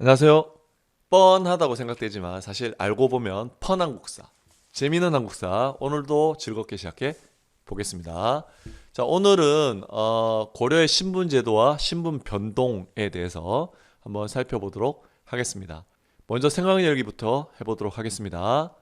안녕하세요. 뻔하다고 생각되지만 사실 알고 보면 펀한국사, 재미있는 한국사 오늘도 즐겁게 시작해 보겠습니다. 자, 오늘은 고려의 신분제도와 신분 변동에 대해서 한번 살펴보도록 하겠습니다. 먼저 생각 열기부터 해보도록 하겠습니다.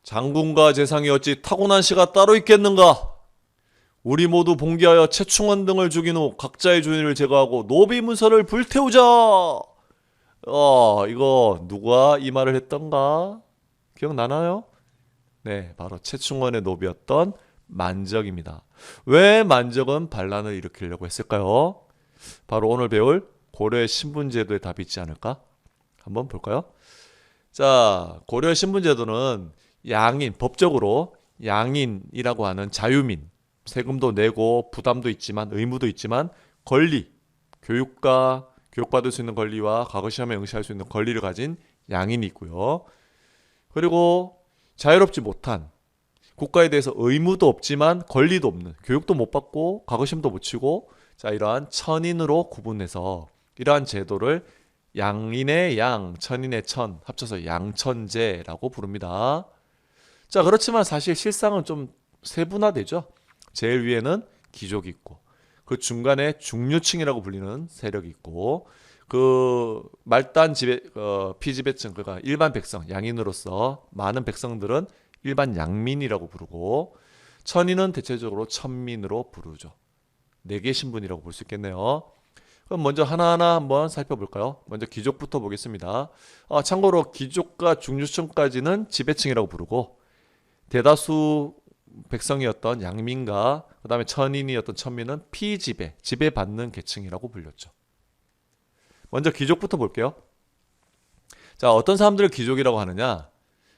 장군과 재상이 어찌 타고난 씨가 따로 있겠는가? 우리 모두 봉기하여 최충원 등을 죽인 후 각자의 주인을 제거하고 노비 문서를 불태우자. 이거 누가 이 말을 했던가? 기억나나요? 네, 바로 최충원의 노비였던 만적입니다. 왜 만적은 반란을 일으키려고 했을까요? 바로 오늘 배울 고려의 신분제도의 답이 있지 않을까? 한번 볼까요? 자, 고려의 신분제도는 양인, 법적으로 양인이라고 하는 자유민, 세금도 내고 부담도 있지만 의무도 있지만 권리, 교육받을 수 있는 권리와 과거 시험에 응시할 수 있는 권리를 가진 양인이 있고요. 그리고 자유롭지 못한 국가에 대해서 의무도 없지만 권리도 없는 교육도 못 받고 과거 시험도 못 치고 자 이러한 천인으로 구분해서 이러한 제도를 양인의 양, 천인의 천 합쳐서 양천제라고 부릅니다. 자 그렇지만 사실 실상은 좀 세분화되죠. 제일 위에는 귀족이 있고 그 중간에 중류층이라고 불리는 세력이 있고 그 말단 피지배층 그러니까 일반 백성 양인으로서 많은 백성들은 일반 양민이라고 부르고 천인은 대체적으로 천민으로 부르죠. 네 개 신분이라고 볼 수 있겠네요. 그럼 먼저 하나하나 한번 살펴볼까요? 먼저 귀족부터 보겠습니다. 참고로 귀족과 중류층까지는 지배층이라고 부르고 대다수 백성이었던 양민과 그 다음에 천인이었던 천민은 피지배, 지배받는 계층이라고 불렸죠. 먼저 귀족부터 볼게요. 자, 어떤 사람들을 귀족이라고 하느냐?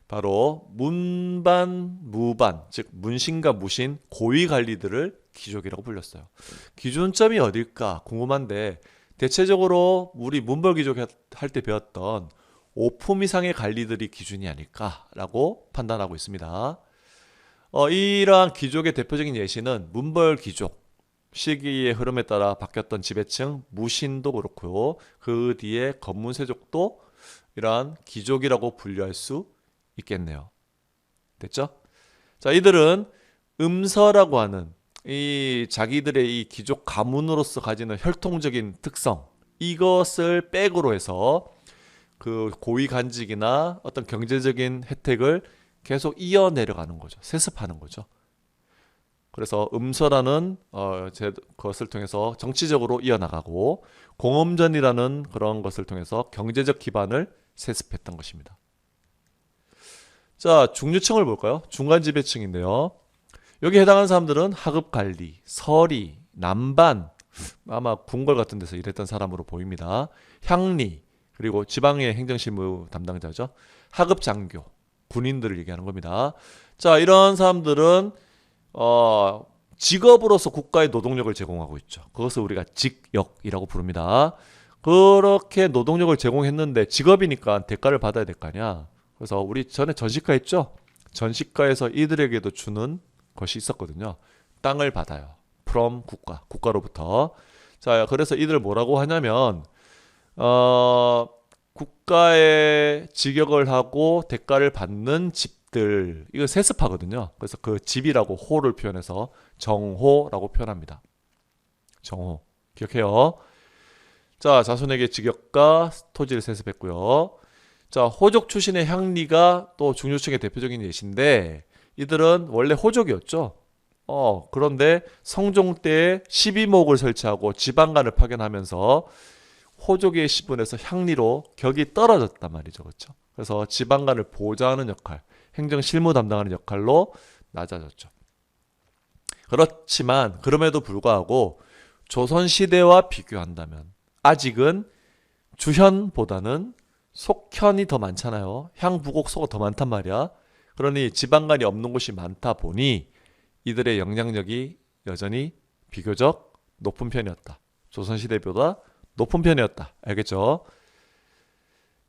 바로 문반, 무반, 즉 문신과 무신, 고위 관리들을 귀족이라고 불렸어요. 기준점이 어딜까 궁금한데 대체적으로 우리 문벌귀족 할 때 배웠던 5품 이상의 관리들이 기준이 아닐까라고 판단하고 있습니다. 이러한 귀족의 대표적인 예시는 문벌귀족, 시기의 흐름에 따라 바뀌었던 지배층, 무신도 그렇고요. 그 뒤에 건문세족도 이러한 귀족이라고 분류할 수 있겠네요. 됐죠? 자, 이들은 음서라고 하는 이 자기들의 이 귀족 가문으로서 가지는 혈통적인 특성, 이것을 백으로 해서 그 고위 간직이나 어떤 경제적인 혜택을 계속 이어내려가는 거죠. 세습하는 거죠. 그래서 음서라는 것을 통해서 정치적으로 이어나가고 공엄전이라는 그런 것을 통해서 경제적 기반을 세습했던 것입니다. 자, 중류층을 볼까요? 중간지배층인데요. 여기 해당하는 사람들은 하급관리, 서리, 남반, 아마 궁궐 같은 데서 일했던 사람으로 보입니다. 향리, 그리고 지방의 행정실무 담당자죠. 하급장교, 군인들을 얘기하는 겁니다. 자, 이런 사람들은 직업으로서 국가의 노동력을 제공하고 있죠. 그것을 우리가 직역이라고 부릅니다. 그렇게 노동력을 제공했는데 직업이니까 대가를 받아야 될 거 아니야. 그래서 우리 전에 전시가 했죠. 전시가에서 이들에게도 주는 것이 있었거든요. 땅을 받아요. from 국가로부터. 자, 그래서 이들 뭐라고 하냐면 국가에 직역을 하고 대가를 받는 집들 이거 세습하거든요. 그래서 그 집이라고 호를 표현해서 정호라고 표현합니다. 정호 기억해요. 자, 자손에게 직역과 토지를 세습했고요. 자, 호족 출신의 향리가 또 중류층의 대표적인 예시인데 이들은 원래 호족이었죠. 그런데 성종 때에 12목을 설치하고 지방간을 파견하면서 호족의 신분에서 향리로 격이 떨어졌단 말이죠. 그렇죠? 그래서 지방간을 보좌하는 역할, 행정 실무 담당하는 역할로 낮아졌죠. 그렇지만 그럼에도 불구하고 조선시대와 비교한다면 아직은 주현보다는 속현이 더 많잖아요. 향부곡소가 더 많단 말이야. 그러니 지방간이 없는 곳이 많다 보니 이들의 영향력이 여전히 비교적 높은 편이었다. 조선시대보다 높은 편이었다. 알겠죠?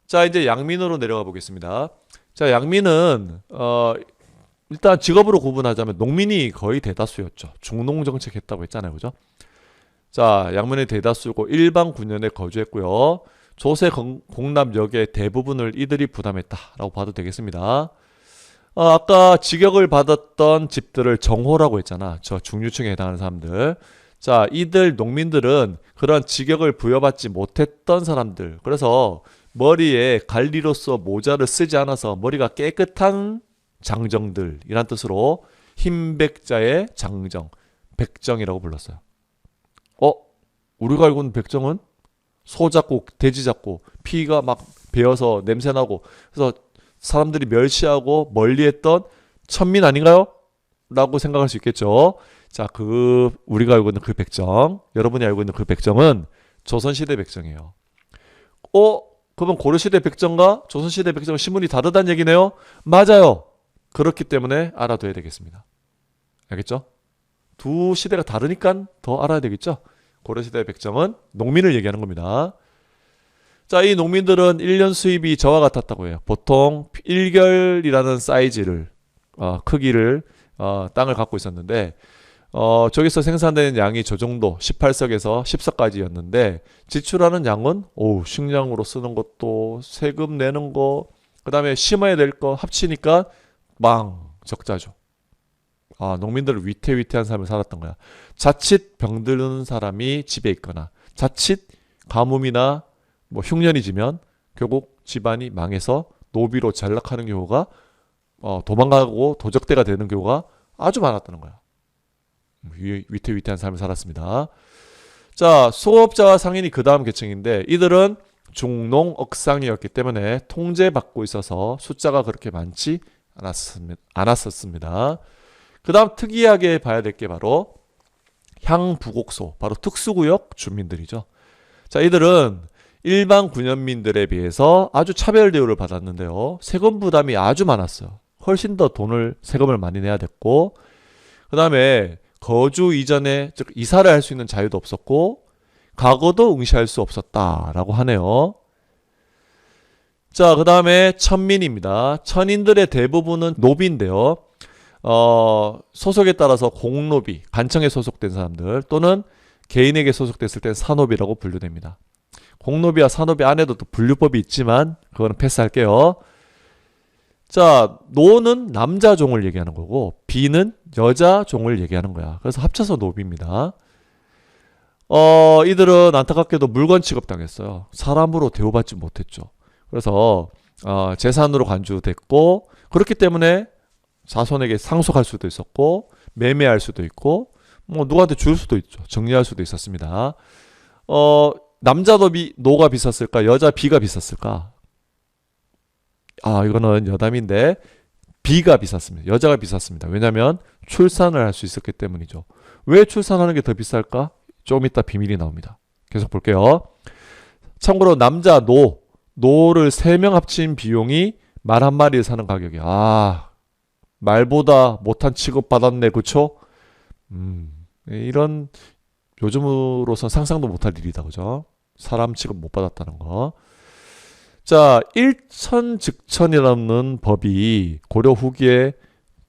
자, 이제 양민으로 내려가 보겠습니다. 자, 양민은 일단 직업으로 구분하자면 농민이 거의 대다수였죠. 중농 정책 했다고 했잖아요. 그죠? 자, 양면의 대다수고 일반 군현에 거주했고요. 조세 공납역의 대부분을 이들이 부담했다라고 봐도 되겠습니다. 아까 직역을 받았던 집들을 정호라고 했잖아. 저 중류층에 해당하는 사람들. 자, 이들 농민들은 그런 직역을 부여받지 못했던 사람들. 그래서 머리에 관리로서 모자를 쓰지 않아서 머리가 깨끗한 장정들이란 뜻으로 흰백자의 장정, 백정이라고 불렀어요. 우리가 알고 있는 백정은 소 잡고 돼지 잡고 피가 막 배어서 냄새나고 그래서 사람들이 멸시하고 멀리했던 천민 아닌가요? 라고 생각할 수 있겠죠. 자, 우리가 알고 있는 그 백정, 여러분이 알고 있는 그 백정은 조선시대 백정이에요. 그러면 고려시대 백정과 조선시대 백정은 신분이 다르다는 얘기네요? 맞아요. 그렇기 때문에 알아둬야 되겠습니다. 알겠죠? 두 시대가 다르니까 더 알아야 되겠죠? 고려시대 백정은 농민을 얘기하는 겁니다. 자, 이 농민들은 1년 수입이 저와 같았다고 해요. 보통 1결이라는 사이즈를 크기를 땅을 갖고 있었는데 저기서 생산되는 양이 저 정도 18석에서 10석까지였는데 지출하는 양은 식량으로 쓰는 것도 세금 내는 거 그다음에 심어야 될 거 합치니까 적자죠. 농민들은 위태위태한 삶을 살았던 거야. 자칫 병드는 사람이 집에 있거나 자칫 가뭄이나 흉년이 지면 결국 집안이 망해서 노비로 전락하는 경우가 도망가고 도적대가 되는 경우가 아주 많았다는 거야. 위태위태한 삶을 살았습니다. 자, 수급자와 상인이 그 다음 계층인데 이들은 중농억상이었기 때문에 통제받고 있어서 숫자가 그렇게 많지 않았었습니다. 그 다음 특이하게 봐야 될 게 바로 향부곡소, 바로 특수구역 주민들이죠. 자, 이들은 일반 군현민들에 비해서 아주 차별 대우를 받았는데요. 세금 부담이 아주 많았어요. 훨씬 더 세금을 많이 내야 됐고 그 다음에 거주 이전에 즉 이사를 할 수 있는 자유도 없었고 과거도 응시할 수 없었다라고 하네요. 자, 그 다음에 천민입니다. 천인들의 대부분은 노비인데요. 소속에 따라서 공노비, 간청에 소속된 사람들 또는 개인에게 소속됐을 땐 사노비라고 분류됩니다. 공노비와 사노비 안에도 또 분류법이 있지만 그거는 패스할게요. 자, 노는 남자 종을 얘기하는 거고 비는 여자 종을 얘기하는 거야. 그래서 합쳐서 노비입니다. 이들은 안타깝게도 물건 취급당했어요. 사람으로 대우받지 못했죠. 그래서 재산으로 간주됐고 그렇기 때문에 자손에게 상속할 수도 있었고 매매할 수도 있고 누구한테 줄 수도 있죠. 정리할 수도 있었습니다. 남자 노가 비쌌을까? 여자 비가 비쌌을까? 이거는 여담인데 비가 비쌌습니다. 여자가 비쌌습니다. 왜냐하면 출산을 할 수 있었기 때문이죠. 왜 출산하는 게 더 비쌀까? 조금 이따 비밀이 나옵니다. 계속 볼게요. 참고로 남자 노를 3명 합친 비용이 말 한 마리를 사는 가격이야. 말보다 못한 취급 받았네, 그쵸? 이런 요즘으로선 상상도 못할 일이다, 그죠? 사람 취급 못 받았다는 거. 자, 일천즉천이라는 법이 고려 후기에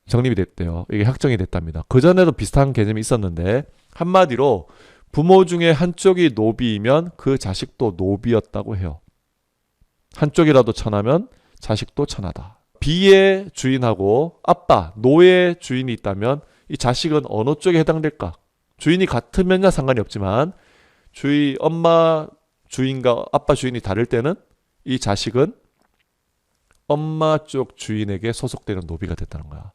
정립이 됐대요. 이게 확정이 됐답니다. 그전에도 비슷한 개념이 있었는데 한마디로 부모 중에 한쪽이 노비이면 그 자식도 노비였다고 해요. 한쪽이라도 천하면 자식도 천하다. 비의 주인하고 아빠, 노의 주인이 있다면 이 자식은 어느 쪽에 해당될까? 주인이 같으면야 상관이 없지만 엄마 주인과 아빠 주인이 다를 때는 이 자식은 엄마 쪽 주인에게 소속되는 노비가 됐다는 거야.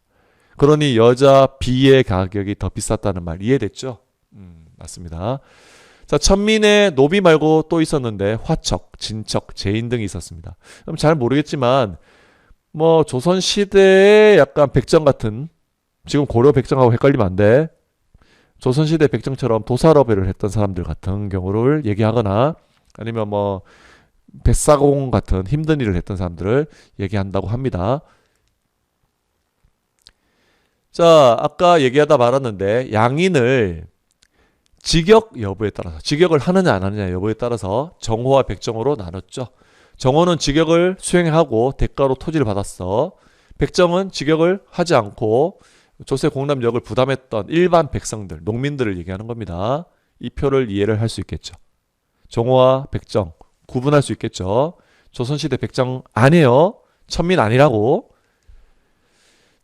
그러니 여자 비의 가격이 더 비쌌다는 말 이해됐죠? 맞습니다. 자, 천민의 노비 말고 또 있었는데 화척, 진척, 제인 등이 있었습니다. 그럼 잘 모르겠지만 조선시대의 약간 백정 같은 지금 고려 백정하고 헷갈리면 안 돼. 조선시대 백정처럼 도살업을 했던 사람들 같은 경우를 얘기하거나 아니면 뱃사공 같은 힘든 일을 했던 사람들을 얘기한다고 합니다. 자, 아까 얘기하다 말았는데 양인을 직역 여부에 따라서 직역을 하느냐 안 하느냐 여부에 따라서 정호와 백정호로 나눴죠. 정호는 직역을 수행하고 대가로 토지를 받았어. 백정은 직역을 하지 않고 조세 공납력을 부담했던 일반 백성들, 농민들을 얘기하는 겁니다. 이 표를 이해를 할 수 있겠죠. 정오와 백정 구분할 수 있겠죠. 조선시대 백정 아니에요. 천민 아니라고.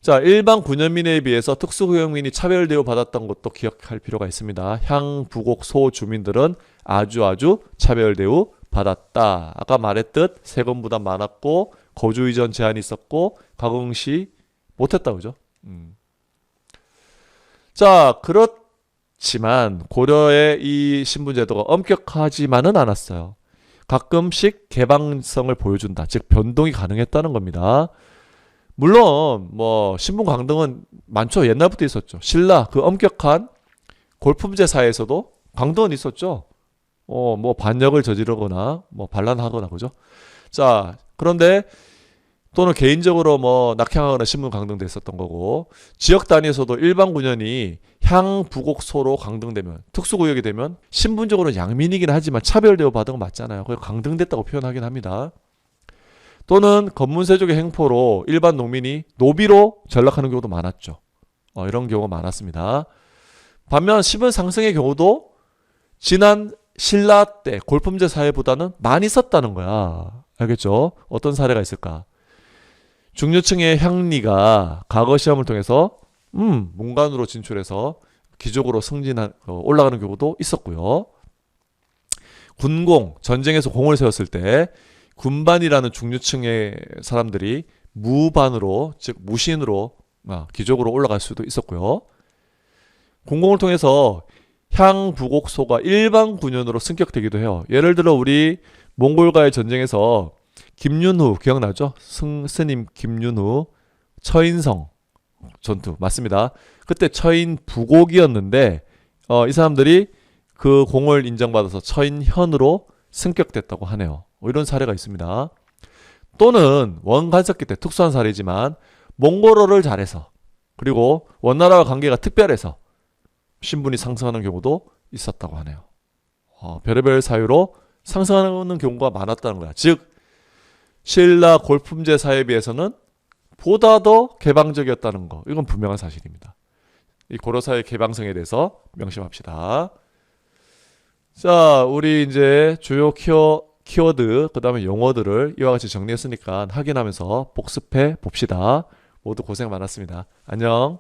자, 일반 군현민에 비해서 특수구역민이 차별 대우받았던 것도 기억할 필요가 있습니다. 향, 부곡, 소 주민들은 아주 차별 대우받았다. 아까 말했듯 세금 부담 많았고 거주 이전 제한이 있었고 가공시 못했다 그죠? 자, 그렇지만 고려의 이 신분제도가 엄격하지만은 않았어요. 가끔씩 개방성을 보여준다. 즉 변동이 가능했다는 겁니다. 물론 뭐 신분 강등은 많죠. 옛날부터 있었죠. 신라 그 엄격한 골품제 사회에서도 강등은 있었죠. 뭐 반역을 저지르거나 뭐 반란하거나 그죠. 자, 그런데 또는 개인적으로 뭐 낙향하거나 신분 강등됐었던 거고 지역 단위에서도 일반 군현이 향, 부곡, 소로 강등되면 특수구역이 되면 신분적으로는 양민이긴 하지만 차별 대우 받은 건 맞잖아요. 그래서 강등됐다고 표현하긴 합니다. 또는 건문세족의 행포로 일반 농민이 노비로 전락하는 경우도 많았죠. 이런 경우가 많았습니다. 반면 신분 상승의 경우도 지난 신라 때 골품제 사회보다는 많이 썼다는 거야. 알겠죠? 어떤 사례가 있을까? 중류층의 향리가 과거 시험을 통해서 문관으로 진출해서 기족으로 승진한 올라가는 경우도 있었고요. 군공, 전쟁에서 공을 세웠을 때 군반이라는 중류층의 사람들이 무반으로 즉 무신으로 기족으로 올라갈 수도 있었고요. 군공을 통해서 향, 부곡, 소가 일반 군현으로 승격되기도 해요. 예를 들어 우리 몽골과의 전쟁에서 김윤후 기억나죠? 스님 김윤후 처인성 전투 맞습니다. 그때 처인 부곡이었는데 이 사람들이 그 공을 인정받아서 처인현으로 승격됐다고 하네요. 이런 사례가 있습니다. 또는 원간섭기 때 특수한 사례지만 몽골어를 잘해서 그리고 원나라와 관계가 특별해서 신분이 상승하는 경우도 있었다고 하네요. 별의별 사유로 상승하는 경우가 많았다는 거야. 즉 신라 골품제 사회에 비해서는 보다 더 개방적이었다는 거. 이건 분명한 사실입니다. 이 고려사회 개방성에 대해서 명심합시다. 자, 우리 이제 주요 키워드, 그 다음에 용어들을 이와 같이 정리했으니까 확인하면서 복습해 봅시다. 모두 고생 많았습니다. 안녕.